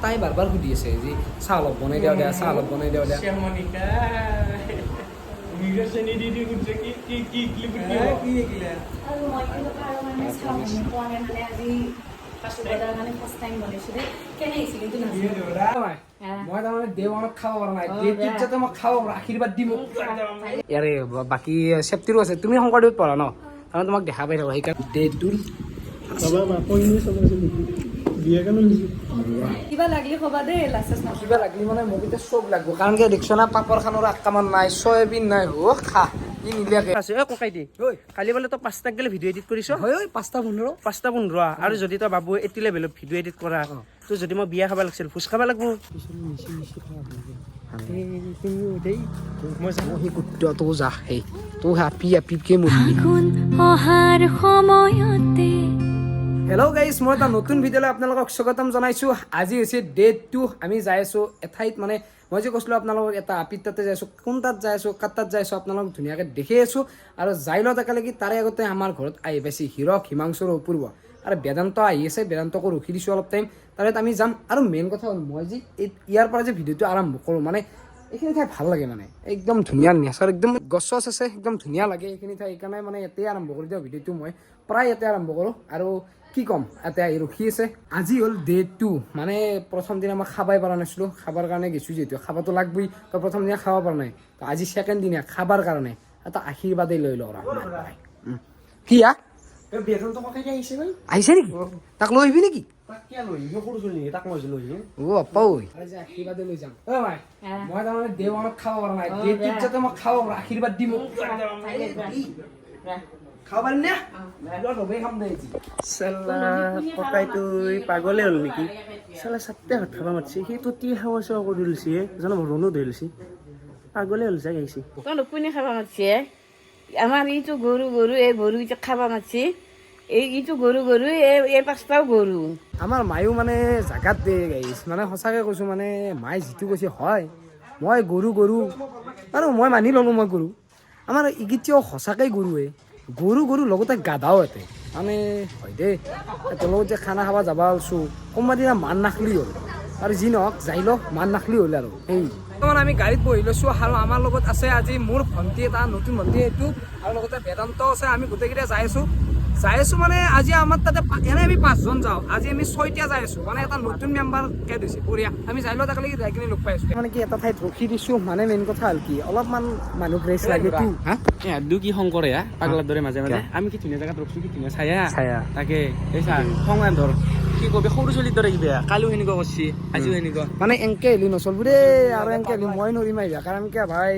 তাই বাৰবাৰ সুধি আছে যে চাহ অলপ বনাই দিওঁ দিয়া, চাহ অলপ বনাই দিওঁ দিয়া। মই তাৰমানে দেৱানত খাব পৰা নাই, ডেটটোত যাতে মই খাব পাৰো, আশীৰ্বাদ দি মোক। ইয়াৰে বাকী চেফটিৰো আছে, তুমি শংকৰদেৱত পঢ়া ন, তাৰমানে তোমাক দেখা পাই থাকো সেইকাৰণে ডেটটোৰ কিবা লাগলি কবা দেই, কিবা লাগলি মানে মোক এতিয়া চব লাগব, কাৰণ কি দেখছ না পাপৰ খানৰ আক্কামান নাই, চয়াবিন নাই, খা ই নিলিয়াকে আছে ককাই দি কালি বোলে তই 5টাক গেলে ভিডিঅ' এডিট কৰিছ হয় 5:15 5:15 আৰু যদি তই বাবু 80 লেভেলত ভিডিঅ' এডিট কৰা তো যদি মই বিয়া খাব লাগিছিল ভোজ খাব লাগব হেল্ল' গাইজ, মই এটা নতুন ভিডিঅ'লৈ আপোনালোকক স্বাগতম জনাইছোঁ। আজি হৈছে ডে 2। আমি যাই আছোঁ এঠাইত, মানে মই যে কৈছিলোঁ আপোনালোকক এটা আপিত তাতে যাই আছোঁ, কোন তাত যাই আছোঁ, কাৰ তাত যাই আছোঁ আপোনালোকক ধুনীয়াকৈ দেখি আছোঁ। আৰু যাই লওঁ একেলগে, তাৰে আগতে আমাৰ ঘৰত আহি পাইছে হিৰক, হিমাংশুৰ, অপূৰ্ব আৰু বেদান্ত আহি আছে। বেদান্তকো ৰখি দিছোঁ অলপ টাইম, তাৰে আমি যাম। আৰু মেইন কথা হ'ল, মই যে ইয়াৰ পৰা যে ভিডিঅ'টো আৰম্ভ কৰোঁ, মানে এইখিনি ঠাই ভাল লাগে, মানে একদম ধুনীয়া নেচাৰ, একদম গছ চছ আছে, একদম ধুনীয়া লাগে এইখিনি ঠাই। সেইকাৰণে মানে ইয়াতে আৰম্ভ কৰি দিওঁ ভিডিঅ'টো, মই প্ৰায় ইয়াতে আৰম্ভ কৰোঁ। আৰু কি ক'ম, ইয়াতে আহি ৰখি আছে। আজি হ'ল ডে 2, মানে প্ৰথম দিনা মই খাবই পৰা নাছিলোঁ, খাবৰ কাৰণে গৈছোঁ যিহেতু খাবতো লাগবই, তো প্ৰথম দিনা খাব পৰা নাই, তো আজি ছেকেণ্ড দিনা খাবৰ কাৰণে এটা আশীৰ্বাদেই লৈ লওঁ। কি আহিছে নেকি, তাক লৈ আহিবি নেকি? আশীৰ্বাদে লৈ যাম। মই তাৰমানে দেৱানত খাব পৰা নাই, ডেটটোত যাতে মই খাব পাৰো, আশীৰ্বাদ দি মোক খাব পাৰিম নে? ককাইটো পাগলে হ'ল নেকি চালা চাপতে ভাত খাব মাতিছে সি ততি খাৱা চাৱা কৰি লৈছে জানো ৰনো ধৰি লৈছে পাগলে হ'ল যাই আহিছে তই কোনে খাবা মাতিছে? আমাৰ ইটো গৰু এই গৰু ইটো খাবা মাতিছে, ইটো গৰু এই 5টাও গৰু। আমাৰ মায়েও মানে জাগাত দে গাইছ, মানে সঁচাকৈ কৈছোঁ, মানে মায়ে যিটো কৈছে হয়, মই গৰু আৰু মই মানি ল'লোঁ মই গৰু। আমাৰ ইগিতিয়াও সঁচাকৈ গৰু লগতে গাধাও এতে, মানে হয় দেই। তোৰ লগত যে খানা খাব যাব ওলছোঁ, কোনোবা দিনা মান নাখলি হ'ল, আৰু যি নহওক যাই লওক, মান নাখলি হ'ল আৰু সেই আমি গাড়ীত বহি লৈছোঁ। আৰু আমাৰ লগত আছে আজি মোৰ ভণ্টি, এটা নতুন ভণ্টি এইটো, আৰু লগতে বেদান্ত আছে। আমি গোটেইকেইটা যাই আছোঁ মানে আজি আমাৰ তাতে এনেই আমি 5জন যাওঁ, আজি আমি 6টা যাই আছোঁ, মানে এটা নতুন মেম্বাৰ এড হৈছে বঢ়িয়া। আমি যাই লওঁ তাকে যাই কিনে লগ পাই আছোঁ, মানে কি এটা ঠাইত ৰখি দিছোঁ। মানে মেইন কথা হ'ল কি, অলপমান মানুহ গ্ৰেছ লাগে কি খং কৰে পাগলাৰ দৰে মাজে মাজে। আমি কি ধুনীয়া জেগাত ৰখছো, কি ধুনীয়া চায়া তাকে এই চা খং ধৰ কি কবি, সৰু চলিৰ দৰে কিবা কালিও সেনেকুৱা কৰিছে আজিও সেনেকুৱা। মানে এনকে হেলি নচলব দেই, আৰু এনকে হেলি মই নৰিম আহিবা, কাৰণ কিয় ভাই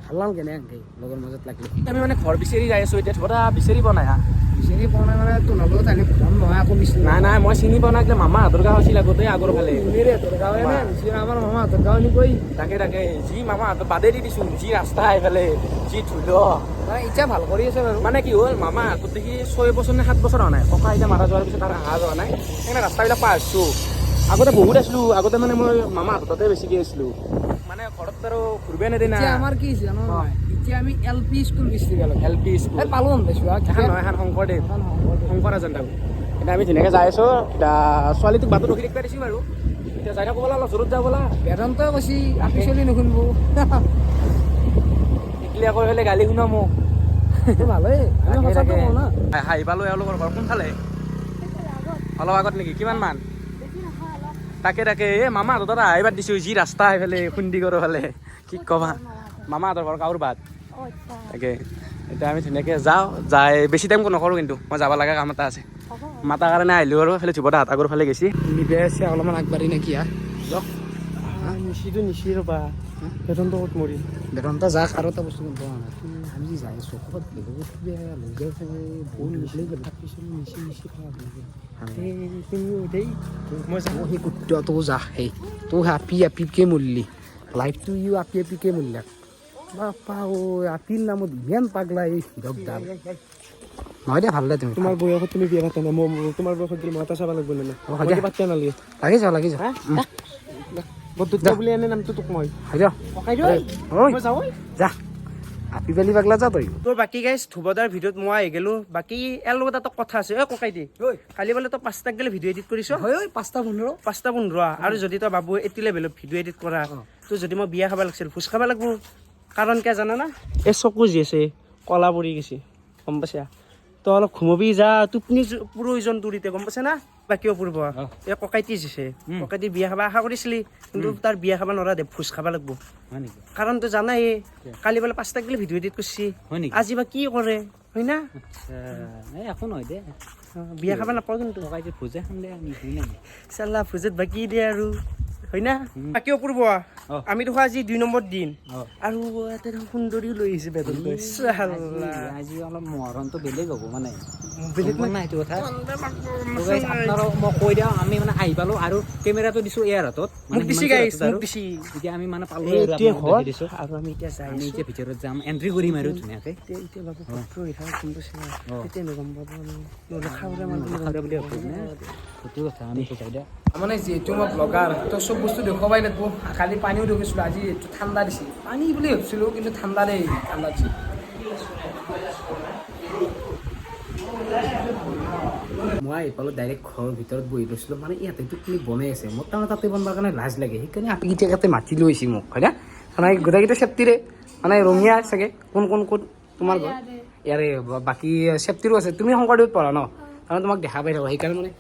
ভাল নাম কেনে এনকে লগৰ মাজত লাগিলে। আমি মানে ঘৰ বিচাৰি যাই আছোঁ এতিয়া, ধৰা বিচাৰি পোৱা নাই বিচাৰি পোৱা নাই, মানে তোৰ লগত আনি ফোন নহয় আকৌ নাই মই চিনি পোৱা নাই। মামাহঁতৰ গাঁও আছিল আগতে আগৰ ফালে, আমাৰ মামাহঁতৰ গাঁও নিবই। তাকে যি মামাহঁতৰ বাদে দি দিছোঁ, যি ৰাস্তা এইফালে যি ধুল, মানে এতিয়া ভাল কৰি আছে বাৰু। মানে কি হ'ল, মামাহঁতৰ দেখি 6 বছৰ নে 7 বছৰ হোৱা নাই, ককা এতিয়া মাৰা যোৱাৰ পিছত আৰু অহা যোৱা নাই, সেইকাৰণে ৰাস্তাবিলাক পাই আছোঁ। আগতে বহুত আছিলোঁ, আগতে মানে মই মামাহঁতৰ তাতে বেছিকৈ আছিলোঁ, মানে ঘৰত আৰু ঘূৰিবই নেদে না। আমাৰ কি হৈছে জানো, এতিয়া আমি LP স্কুল গৈছিলোঁ, LP স্কুল পালোঁ পাইছোঁ এখন নহয়, এখন শংকৰদেৱ শংকৰ আজানটাও। এতিয়া আমি ধুনীয়াকৈ যাই আছোঁ, এতিয়া ছোৱালীটোক বাটত ৰখি দেখুৱাই দিছোঁ বাৰু। এতিয়া যাই থাকোঁ ব'লা, লজৰত যাওঁ ব'লা। বেদান্তই কৈছি আপি চলি নুশুনব, শিকিলে আকৌ হ'লে গালি শুনা মোক। ভালেই হাঁহি পালোঁ। এওঁলোকৰ ঘৰ কোনফালে? অলপ আগত নেকি? কিমান মান? তাকে এই মামাহঁতৰ তাত আহিবাৰ দিছোঁ, যি ৰাস্তা সেইফালে খুন্দিগড়ৰ ফালে, কি ক'বা। মামাহঁতৰ ঘৰ কাউৰবাত তাকে। এতিয়া আমি ধুনীয়াকৈ যাই বেছি টাইম নকৰোঁ, কিন্তু মই যাব লগা কাম এটা আছে, মাতাৰ কাৰণে আহিলোঁ আৰু এইফালে যুৱদা আগৰ ফালে গৈছে, নিবে আছে অলপমান আগবাঢ়ি নেকি যাওক। নিচি ৰ'বা বেতনটো ক'ত মৰি বেতনটা যাক, আৰু এটা বস্তু গম পোৱা নাই, আমি যি যাই আছোঁ ক'ৰবাত সেই কুত্তাটো যা, সেই তো আপিকে মৰলি লাইফটো আপিকে মৰলি। বাপা ঐ, আপিৰ নামত ইমান পাগলা এই হিৰক দাল। নহয় দে, ভাল দে। তুমি তোমাৰ বয়সত তুমি বিয়া পাতা নাই, তোমাৰ বয়সত মই এটা চাব লাগিব নে লাগি যা বদ্ধ বুলি এনে নামটো তোক মই যা আপি পেলি পাগলা যা তই তো বাকী গাইজ ধুবদাৰ ভিডিঅ'ত মই আহি গেলো বাকী ইয়াৰ লগত এটা কথা আছে ককাই দি কালি বোলে তই 5টাক গেলে ভিডিঅ' এডিট কৰিছ হয় 5:15 5:15 আৰু যদি তই বাবু এইটো লেভেলত ভিডিঅ' এডিট কৰা তো যদি মই বিয়া খাব লাগিছিল ভোজ খাব লাগব কাৰণ কিয় জানা না এই চকু যি আছে কলা পৰি গৈছে গম পাইছা তই অলপ ঘুমবি যা টোপনি প্ৰয়োজন তোৰ এতিয়া গম পাইছা না বাকী অপূৰ্ব এই ককাইটি যিছে ককাইটি বিয়া খাব আশা কৰিছিলি কিন্তু তাৰ বিয়া খাব নোৱাৰা দে ভোজ খাব লাগব কাৰণ তই জানাই কালি বোলে 5টাক গেলে ভিডিঅ' এডিট কৰিছি আজি বা কি কৰে হয় না একো নহয় দে বিয়া খাব নাপাওঁ কিন্তু ভোজে খাম দে আমি চাল্লা ভোজত বাকী দিয়ে আৰু হয় না বাকী অপূৰ্ব আমি দেখোন আজি 2 নম্বৰ দিন আৰু এটা সুন্দৰীও লৈ আহিছে বেদন আজি অলপ মহৰণটো বেলেগ হ'ব মানে বেলেগ নাই এইটো কথা আপোনালোকক মই কৈ দিওঁ আমি মানে আহি পালোঁ আৰু কেমেৰাটো দিছোঁ ইয়াৰ হাতত মোক দিছি গাইছ মোক দিছি এতিয়া আমি মানে পালোঁ এতিয়া ঘৰ আৰু আমি এতিয়া যাই আমি এতিয়া ভিতৰত যাম এণ্ট্ৰি কৰিম আৰু ধুনীয়াকৈ এতিয়া বাবু ফটো উঠাই গম পাইছে তেতিয়া নগম পাব আমি নহ'লে খাওঁৰে খাওঁৰে বুলি ভাবো না সেইটো কথা আমি শিকাই দিয়া মানে যিহেতু মই ব্লগাৰ তো চব বস্তু দেখুৱাবই লাগিব কালি পানীও দেখিছিলোঁ আজি এইটো ঠাণ্ডা দিছে পানী বুলি ভাবিছিলোঁ কিন্তু ঠাণ্ডা দেই ঠাণ্ডা দিছে মই আহি পালোঁ ডাইৰেক্ট ঘৰৰ ভিতৰত বহি লৈছিলোঁ মানে ইয়াতে টোপনি বনাই আছে মোৰ তাৰমানে তাতে বনাবৰ কাৰণে লাজ লাগে সেইকাৰণে আপিকেইটা ইয়াতে মাতি লৈ আহিছে মোক হয় না মানে গোটেইকেইটা চেফটিৰে মানে ৰঙীয়া চাগে কোন তোমাৰ ঘৰ ইয়াৰে বাকী চেফটিৰো আছে তুমি শংকৰদেৱত পঢ়া ন তাৰমানে তোমাক দেখা পাই থাকোঁ সেইকাৰণে মানে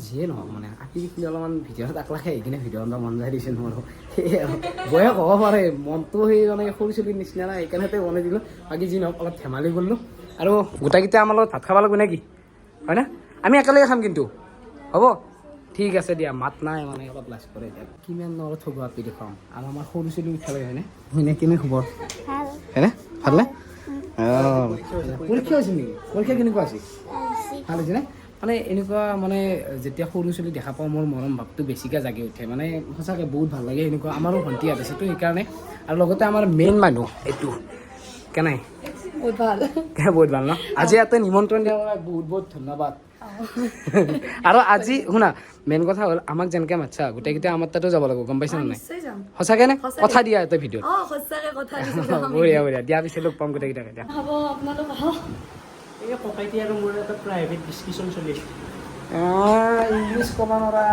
যিয়ে নহওক মানে আপি দেখিলে অলপমান ভিডিঅ'ত আকলাখে আহি কিনে ভিডিঅ' বনাব মন যায় দিছে মোৰ সেয়ে আৰু বয়স হ'ব পাৰে মনটো সেই মানে সৰু চলিৰ নিচিনা নাই সেইকাৰণে বনাই দিলোঁ বাকী যি নহওক অলপ ধেমালি কৰিলোঁ আৰু গোটেইকেইটা আমাৰ লগত ভাত খাব লাগিব নেকি হয় না আমি একেলগে খাম কিন্তু হ'ব ঠিক আছে দিয়া মাত নাই মানে অলপ লাজ কৰে এতিয়া কিমান অলপ থ'ব আপি দেখুৱাম আৰু আমাৰ সৰু চলি উঠিব লাগে হয়নে হয়নে কেনে খবৰ হয়নে ভালনে অঁ পৰীক্ষা হৈছে নেকি পৰীক্ষা কেনেকুৱা আছিল ভাল হৈছে নে মানে এনেকুৱা মানে যেতিয়া সৰু ছোৱালী দেখা পাওঁ মোৰ মৰম ভাৱটো বেছিকৈ জাগি উঠে মানে সঁচাকৈ বহুত ভাল লাগে এনেকুৱা আমাৰো ভণ্টি আছে তো সেইকাৰণে আৰু লগতে আমাৰ মেইন মানুহ এইটো কেনে বহুত ভাল ন আজি ইয়াতে নিমন্ত্ৰণ দিয়াৰ বাবে বহুত বহুত ধন্যবাদ আৰু আজি শুনা মেইন কথা হ'ল আমাক যেনেকৈ মাতছা গোটেইকেইটা আমাৰ তাতো যাব লাগিব গম পাইছা নে নাই সঁচাকৈ নে কথা দিয়া এটা ভিডিঅ'ত বঢ়িয়া বঢ়িয়া দিয়া পিছে লগ পাম গোটেইকেইটাকে দিয়া এই ককাইটি আৰু মোৰ এটা প্ৰাইভেট ডিছকাশ্যন চলি আছে ইংলিছ ক'ব নোৱাৰা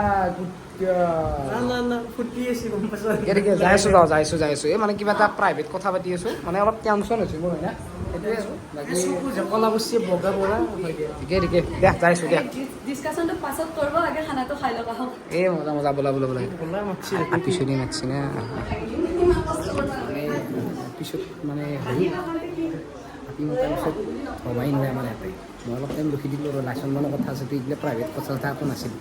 না ফুটি আছে গম পাইছা যাই আছোঁ এই মানে কিবা এটা প্ৰাইভেট কথা পাতি আছোঁ মানে অলপ টেনশ্যন হৈছে মোৰ হয় না সেইটোৱে আৰু বাকী কলা বস্তি বগা বগা ঠিকে দিয়া যাইছোঁ দিয়া ডিছকাশ্যনটো পাছত কৰিব আগে খানাটো খাই ল'বা হওক এই মজা বোলা বলা মাতছি পিছলি মাতছি না মানে পিছত মানে হেৰি আপি মতাৰ পিছত ভবাই নোৱাৰে আমাৰ ইয়াতে মই অলপ টাইম ৰখি দিলোঁ আৰু লাইচেঞ্চমানৰ কথা আছে তো এইবিলাক প্ৰাইভেট কথা একো নাছিল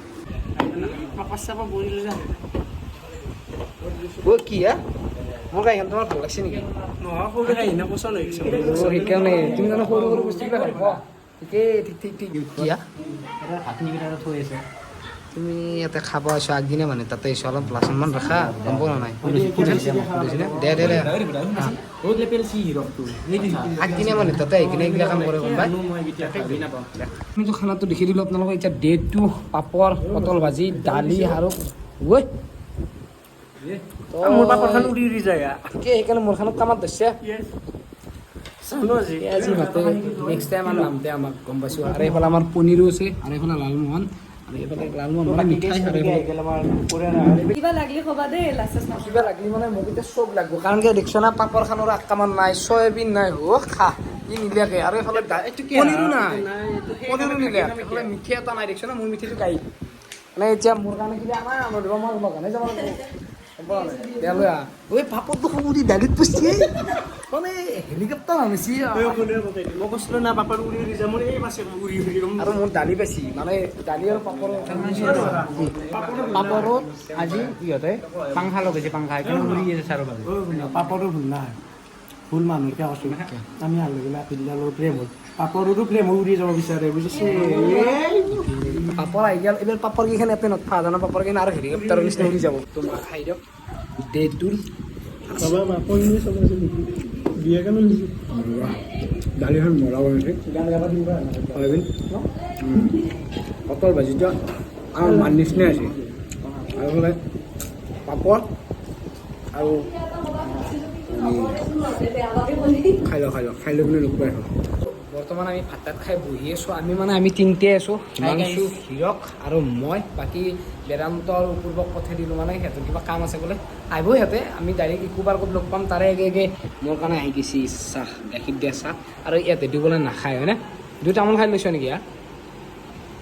পাপা চাপা বহিলোঁ যা অ' কি হা মোৰ গাড়ীখন তোমাৰ ভাল লাগছে নেকি নহয় সৰু গাড়ী না পচন্দ হৈ গৈছে সেইকাৰণে তুমি জানো সৰু সৰু বস্তুবিলাক ভাল পোৱা ঠিকেই ঠিক কি হা আপনিকেইটা থৈ আছে তুমি ইয়াতে খাব আছো আগদিনা মানে তাতে আহিছো অলপ লাচনমান ৰাখা গম পোৱা নাই দে আগদিনা মানে তাতে আহি কিনে এইবিলাক কাম কৰে গম পাই আমিতো খানাটো দেখি দিলোঁ আপোনালোকক এতিয়া ডে 2 পাপৰ পটল ভাজি দালি আৰু ঐ মোৰ পাপাখন উৰি উৰি যায় সেইকাৰণে মোৰ খানত কামত ধৰিছে চালো আজি আজি ভাতে নেক্সট টাইম আৰু নামতে আমাক গম পাইছোঁ আৰু এইফালে আমাৰ পনীৰো আছে আৰু এইফালে লালমোহন আৰু এইফালে লালমোহন মানে মিঠাই কিবা লাগিলে ক'বা দেই লাষ্টত কিবা লাগিলে মানে মোক এতিয়া চব লাগিব কাৰণ কি দেখিছ না পাপৰ খানৰ আক্ৰমণ নাই চয়াবিন নাই খা ই নিলিয়াকে আৰু এইফালে পনীৰো নাই পনীৰো নিলিয়াকে এইফালে মিঠাই এটা নাই দেখিছ না মোৰ মিঠাইটো গাই মানে এতিয়া মোৰ কাৰণে কিবা আমাৰ নধৰিব মই লগানে যাব লাগিব ঐ পাপৰটো সমুদি দালিত পুষ্টি মানে হেলিকপ্টাৰ আনিছি মই কৈছিলো না পাপাৰ উৰি উৰি যায় মোৰ এই মাছে উৰি উৰি আৰু মোৰ দালি পাইছি মানে দালি আৰু পাপৰৰ পাপৰত আজি ইহঁতে পাংখা লগাইছে পাংখা সেইকাৰণে উৰি আছে চাৰৰ বাবে পাপৰো ভুল নাই ভুল মানুহ কিয় কৈছো আমি আলু গিলা পিল্লাৰ লগত প্ৰেম হ'ল পাপৰৰো প্ৰেম উৰি যাব বিচাৰে বুজিছে পাপৰ আহি গ'ল এইবাৰ পাপৰ কেইখন ইয়াতে নথা জানো পাপৰ কেইখন আৰু হেলিকপ্টাৰৰ নিচিনা উৰি যাব তোমাৰ খাই দিয়ক ডে 2 বাবা পাপৰ ইংলিছ চলি আছে নেকি বিয়া কেনে হৈছে দালিখন মৰা বনাইছে পটল ভাজিটো আৰু মান নিচিনা আছে আৰু হ'লে পাপৰ আৰু খাই লওঁ খাই লৈ পিনে লগ পাই আহোঁ। বৰ্তমান আমি ভাত তাত খাই বহি আছোঁ। আমি তিনিটাই আছোঁ, হিমাংশু, হীৰক আৰু মই। বাকী বেদান্ত আৰু পূৰ্বক পঠাই দিলোঁ, মানে সিহঁতৰ কিবা কাম আছে বোলে, আহিব সিহঁতে। আমি ডাইৰেক্ট ইকো পাৰ্কত লগ পাম। তাৰে আগে মোৰ কাৰণে আহি গৈছে চাহ, গাখীৰ দিয়া চাহ। আৰু ইয়াতে দিবলৈ নাখায় হয়নে? দুই তামোল খাই লৈছোঁ নেকি?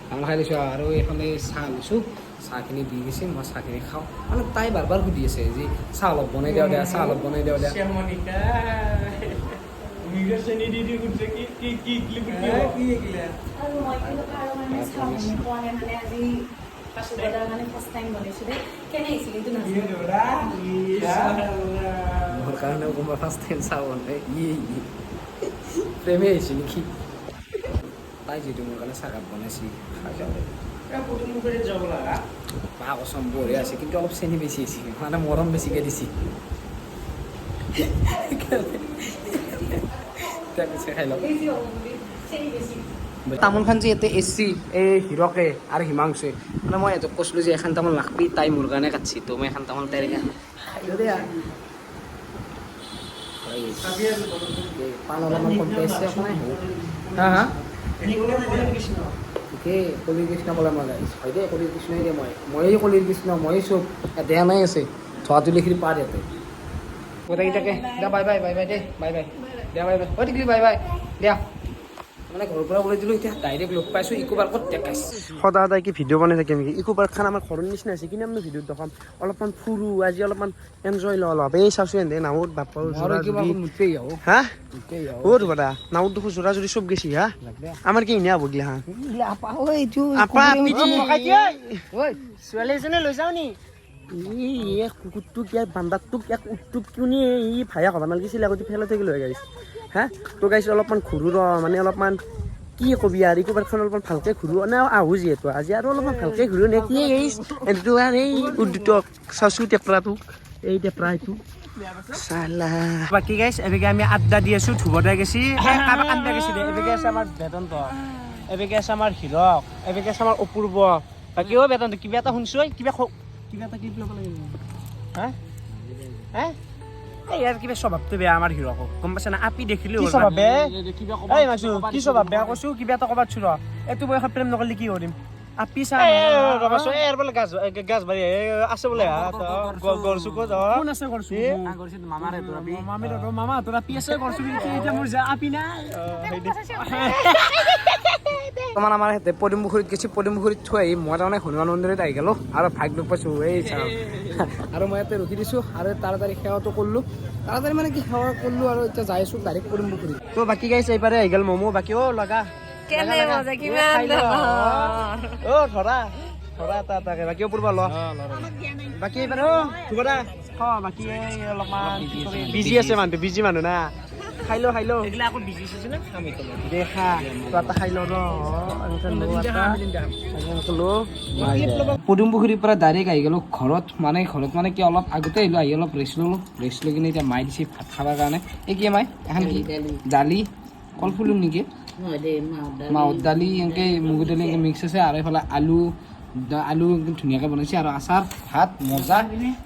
তামোল খাই লৈছোঁ আৰু এইফালে চাহ লৈছোঁ। চাহখিনি দি গৈছে, মই চাহখিনি খাওঁ। মানে তাই বাৰ বাৰ সুধি আছে যে চাহ অলপ বনাই দিওঁ দিয়া, চাহ অলপ বনাই দিওঁ দিয়া। মোৰ কাৰণেও কোনোবা ফাৰ্ষ্ট টাইম চাহ বনাই প্ৰেমে আহিছে নেকি? তাই যিটো মোৰ কাৰণে চাহকাপ বনাইছে খাই যাওঁ বাহ কচম বঢ়িয়া আছে, কিন্তু অলপ চেনি বেছি আহিছে, মানে মৰম বেছিকৈ দিছে। খাই লওক। তামোল খান যে ইয়াতে এচি এই হীৰকে আৰু হিমাংশুৱে, মানে মই সিহঁতক কৈছিলোঁ যে এখন তামোল নাখবি, তাই মোৰ কাৰণে কাটছি, তো মই এখন তামোল তাইৰ পাণ অলপমান কম পাইছে আপোনাৰ। হা হা ঠিকেই, কলিৰ কৃষ্ণ ক'লে মই হয় দেই, কলিৰ কৃষ্ণই দিয়ে ময়ে কলিৰ কৃষ্ণ, ময়ে চব দেয়া নাই আছে ধোৱা তুলিখিনি পাৰ ইয়াতে গোটেইকেইটাকে দিয়া বাই বাই দেই, বাই দিয়া বাই অ' টিকলি বাই দিয়া। মানে ঘৰৰ পৰা ওলাই দিলোঁ, এতিয়া ডাইৰেক্ট লগ পাইছোঁ ইকো পাৰ্কত দেখাইছে। সদায় কি ভিডিঅ' বনাই থাকিম নেকি? ইকো পাৰ্কখন আমাৰ ঘৰৰ নিচিনা আছে, কিন্তু আমি ভিডিঅ'ত দেখাম অলপমান ফুৰো, আজি অলপমান এনজয় লওঁ অলপ। এই চাওঁচোন এনে নাৱত বাপা হা ক'ত কথা নাৱত দেখোঁ জোৰা জোৰি চব গেছি হা। আমাৰ কি এনে হ'ব গিলা হা ছোৱালী এজনে লৈ যাওঁ নি? এই কুকুৰটোক ইয়াৰ বান্দাৰটোক ইয়াক উঠটোক কিয় নি? ই ভায়া হ'ব নালাগিছিল, আগতে ফেলাই থৈ গ'লো গাইছ হা। তো গাইছ অলপমান ঘূৰো ৰ, মানে অলপমান কি কবি আৰু ইকো পাৰ্কখন অলপমান ভালকৈ ঘূৰো নে আহোঁ যিহেতু আজি আৰু অলপমান ভালকৈ ঘূৰো নে কি? এইটো আৰু এই উদ্যোগক চাচোঁ টেপৰাটোক, এই টেপৰা এইটো চালা। বাকী গাইছ এবেগে আমি আড্ডা দি আছোঁ, ধুবতে গেছি আড্ডা গেছি দে। এবেগে আছে আমাৰ বেদান্ত, এবেগে আছে আমাৰ হীৰক, এবেগে আছে আমাৰ অপূৰ্ব। বাকী অ' বেদান্ত কিবা এটা শুনছোঁ, কিবা এটা কি ল'ব লাগিব হা হা? এই ইয়াৰ কিবা স্বভাৱটো বেয়া আমাৰ হীৰক, গম পাইছা না? আপি দেখিলোঁ কি স্বভাৱ বেয়া? এই মাছো কি স্বভাৱ বেয়া কৈছোঁ, কিবা এটা ক'বাত চোৰ এইটো বয়সত প্ৰেম নকৰিলে কি কৰিম? আপি চা ৰবাচোন, এই বোলে গাছ বাৰী আছে বোলে গড়চুক কোন আছে? মামা তোৰ আপি আছে গড়চুক, এতিয়া মোৰ আপি নাই। বৰ্তমান আমাৰ সিহঁতে পদুম পুখুৰীত গৈছে, পদুম পুখুৰীত থৈ আহি মই তাৰমানে হনুমান মন্দিৰত আহি গ'লোঁ আৰু ভাগ লগ পাইছোঁ এই চাওঁ। আৰু মই ইয়াতে ৰখি দিছোঁ আৰু তাড়াতাড়ি সেৱাটো কৰিলোঁ, তাড়াতাড়ি মানে কি সেৱা কৰিলোঁ আৰু এতিয়া যাই আছোঁ ডাইৰেক্ট পদুম পুখুৰীত। তো বাকী গাইছে এইবাৰে আহি গ'ল ম'ম'। বাকী অ' লগা ধৰা এটা বাকী অপূৰ্ব ল বাকী এইবাৰ ধুবৰা বাকী অলপমান বিজি আছে মানুহটো, বিজি মানুহ না। খাই ল এইগিলা আকৌ বিজি আছে না দেখা এটা খাই ল পদুম পুখুৰীৰ পৰা ডাইৰেক্ট আহি গ'লোঁ ঘৰত। মানে কি অলপ আগতে আহিলোঁ, আহি অলপ ৰেষ্ট ল'লোঁ, ৰেষ্ট লৈ কিনে এতিয়া মায়ে দিছে ভাত খাবৰ কাৰণে। এই কি মায়ে এখন কি দালি কলফুলো নেকি, মাহৰ দালি এনেকৈ মগুৰ দালি এনেকৈ মিক্স আছে, আৰু এইফালে আলু একদম ধুনীয়াকৈ বনাইছে, আৰু আচাৰ ভাত মজা,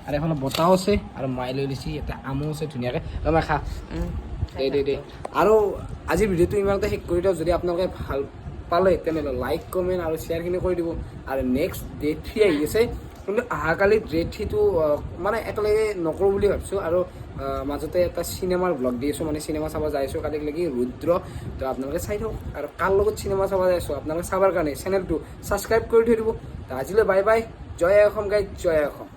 আৰু এইফালে বতাহো আছে, আৰু মায়ে লৈ লৈছে ইয়াতে আমো আছে ধুনীয়াকৈ। মই খা দে আৰু আজিৰ ভিডিঅ'টো ইমানতে শেষ কৰি দিওঁ। যদি আপোনালোকে ভাল পালে তেনেহ'লে লাইক কমেণ্ট আৰু শ্বেয়াৰখিনি কৰি দিব। আৰু নেক্সট ডে 3 আহি আছে, কিন্তু অহাকালি ডে 3টো মানে একেলগে নকৰোঁ বুলি ভাবিছোঁ। আৰু মাজতে এটা চিনেমাৰ ব্লগ দি আছোঁ, মানে চিনেমা চাব যাই আছোঁ কালি লাগি ৰুদ্ৰ। তো আপোনালোকে চাই থাকক, আৰু কাৰ লগত চিনেমা চাব যাই আছোঁ আপোনালোকে চাবৰ কাৰণে চেনেলটো ছাবস্ক্ৰাইব কৰি থৈ দিব। তো আজিলৈ বাই বাই, জয় অসম গাইজ, জয় অসম।